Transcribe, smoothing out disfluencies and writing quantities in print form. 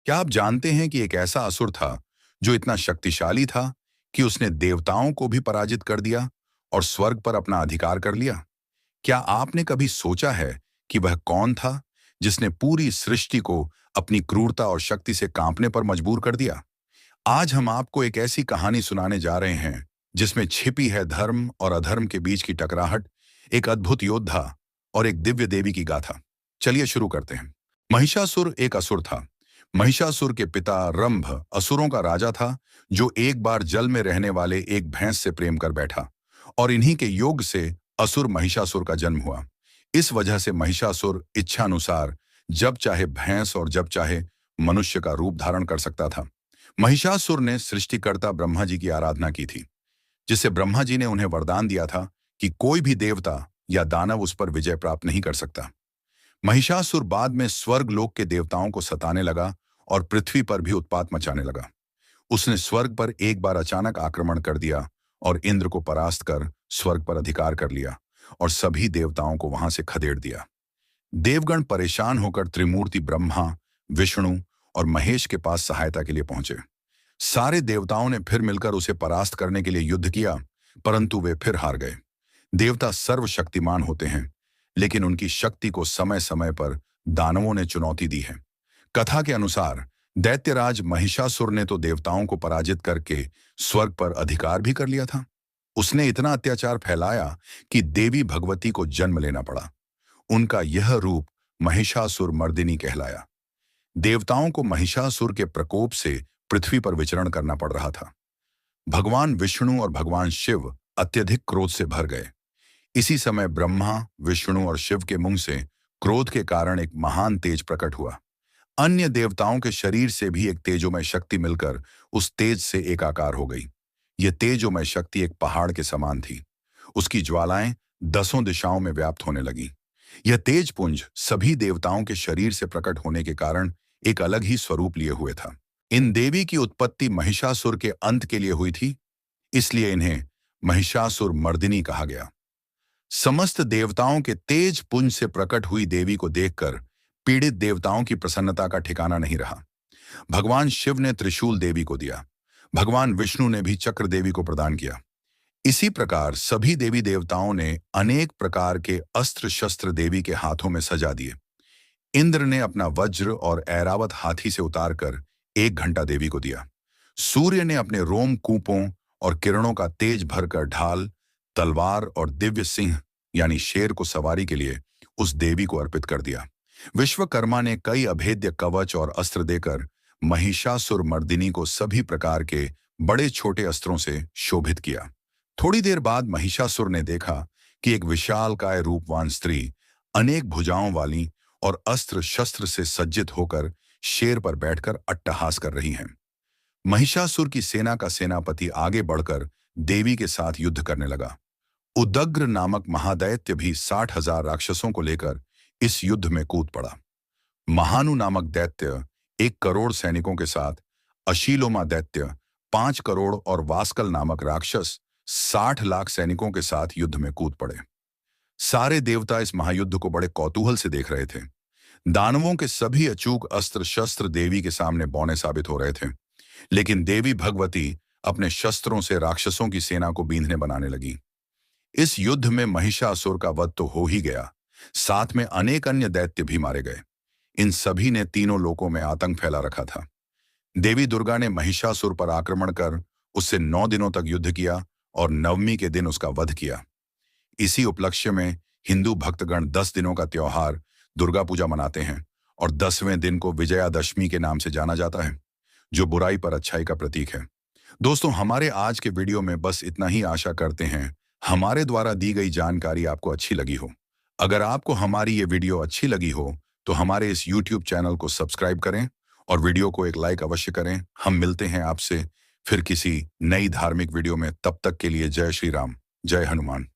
क्या आप जानते हैं कि एक ऐसा असुर था जो इतना शक्तिशाली था कि उसने देवताओं को भी पराजित कर दिया और स्वर्ग पर अपना अधिकार कर लिया? क्या आपने कभी सोचा है कि वह कौन था जिसने पूरी सृष्टि को अपनी क्रूरता और शक्ति से कांपने पर मजबूर कर दिया? आज हम आपको एक ऐसी कहानी सुनाने जा रहे हैं जिसमें छिपी है धर्म और अधर्म के बीच की टकराहट, एक अद्भुत योद्धा और एक दिव्य देवी की गाथा। चलिए शुरू करते हैं। महिषासुर एक असुर था। महिषासुर के पिता रंभ असुरों का राजा था, जो एक बार जल में रहने वाले एक भैंस से प्रेम कर बैठा और इन्हीं के योग से असुर महिषासुर का जन्म हुआ। इस वजह से महिषासुर इच्छानुसार जब चाहे भैंस और जब चाहे मनुष्य का रूप धारण कर सकता था। महिषासुर ने सृष्टिकर्ता ब्रह्मा जी की आराधना की थी, जिससे ब्रह्मा जी ने उन्हें वरदान दिया था कि कोई भी देवता या दानव उस पर विजय प्राप्त नहीं कर सकता। महिषासुर बाद में स्वर्ग लोक के देवताओं को सताने लगा और पृथ्वी पर भी उत्पात मचाने लगा। उसने स्वर्ग पर एक बार अचानक आक्रमण कर दिया और इंद्र को परास्त कर स्वर्ग पर अधिकार कर लिया और सभी देवताओं को वहां से खदेड़ दिया। देवगण परेशान होकर त्रिमूर्ति ब्रह्मा, विष्णु और महेश के पास सहायता के लिए पहुंचे। सारे देवताओं ने फिर मिलकर उसे परास्त करने के लिए युद्ध किया, परंतु वे फिर हार गए। देवता सर्वशक्तिमान होते हैं, लेकिन उनकी शक्ति को समय समय पर दानवों ने चुनौती दी है। कथा के अनुसार दैत्यराज महिषासुर ने तो देवताओं को पराजित करके स्वर्ग पर अधिकार भी कर लिया था। उसने इतना अत्याचार फैलाया कि देवी भगवती को जन्म लेना पड़ा। उनका यह रूप महिषासुर मर्दिनी कहलाया। देवताओं को महिषासुर के प्रकोप से पृथ्वी पर विचरण करना पड़ रहा था। भगवान विष्णु और भगवान शिव अत्यधिक क्रोध से भर गए। इसी समय ब्रह्मा, विष्णु और शिव के मुंह से क्रोध के कारण एक महान तेज प्रकट हुआ। अन्य देवताओं के शरीर से भी एक तेजोमय शक्ति मिलकर उस तेज से एकाकार हो गई। यह तेजोमय शक्ति एक पहाड़ के समान थी। उसकी ज्वालाएं 10 दिशाओं में व्याप्त होने लगी। यह तेज पुंज सभी देवताओं के शरीर से प्रकट होने के कारण एक अलग ही स्वरूप लिए हुए था। इन देवी की उत्पत्ति महिषासुर के अंत के लिए हुई थी, इसलिए इन्हें महिषासुर मर्दिनी कहा गया। समस्त देवताओं के तेज पुंज से प्रकट हुई देवी को देखकर पीड़ित देवताओं की प्रसन्नता का ठिकाना नहीं रहा। भगवान शिव ने त्रिशूल देवी को दिया। भगवान विष्णु ने भी चक्र देवी को प्रदान किया। इसी प्रकार सभी देवी देवताओं ने अनेक प्रकार के अस्त्र शस्त्र देवी के हाथों में सजा दिए। इंद्र ने अपना वज्र और ऐरावत हाथी से उतारकर 1 घंटा देवी को दिया। सूर्य ने अपने रोम कूपों और किरणों का तेज भरकर ढाल, तलवार और दिव्य सिंह यानी शेर को सवारी के लिए उस देवी को अर्पित कर दिया। विश्वकर्मा ने कई अभेद्य कवच और अस्त्र देकर महिषासुर मर्दिनी को सभी प्रकार के बड़े छोटे अस्त्रों से शोभित किया। थोड़ी देर बाद महिषासुर ने देखा कि एक विशालकाय रूपवान स्त्री अनेक भुजाओं वाली और अस्त्र शस्त्र से सज्जित होकर शेर पर बैठकर अट्टहास कर रही हैं। महिषासुर की सेना का सेनापति आगे बढ़कर देवी के साथ युद्ध करने लगा। उदग्र नामक महादैत्य भी 60,000 राक्षसों को लेकर इस युद्ध में कूद पड़ा। महानु नामक दैत्य 1 करोड़ सैनिकों के साथ, अशीलोमा दैत्य 5 करोड़ और वास्कल नामक राक्षस 60 लाख सैनिकों के साथ युद्ध में कूद पड़े। सारे देवता इस महायुद्ध को बड़े कौतूहल से देख रहे थे। दानवों के सभी अचूक अस्त्र शस्त्र देवी के सामने बौने साबित हो रहे थे, लेकिन देवी भगवती अपने शस्त्रों से राक्षसों की सेना को बींधने बनाने लगी। इस युद्ध में महिषासुर का वध तो हो ही गया, साथ में अनेक अन्य दैत्य भी मारे गए। इन सभी ने तीनों लोकों में आतंक फैला रखा था। देवी दुर्गा ने महिषासुर पर आक्रमण कर उससे 9 दिनों तक युद्ध किया और नवमी के दिन उसका वध किया। इसी उपलक्ष्य में हिंदू भक्तगण 10 दिनों का त्योहार दुर्गा पूजा मनाते हैं और 10वें दिन को विजयादशमी के नाम से जाना जाता है, जो बुराई पर अच्छाई का प्रतीक है। दोस्तों, हमारे आज के वीडियो में बस इतना ही। आशा करते हैं हमारे द्वारा दी गई जानकारी आपको अच्छी लगी हो। अगर आपको हमारी ये वीडियो अच्छी लगी हो तो हमारे इस YouTube चैनल को सब्सक्राइब करें और वीडियो को एक लाइक अवश्य करें। हम मिलते हैं आपसे फिर किसी नई धार्मिक वीडियो में। तब तक के लिए जय श्री राम, जय हनुमान।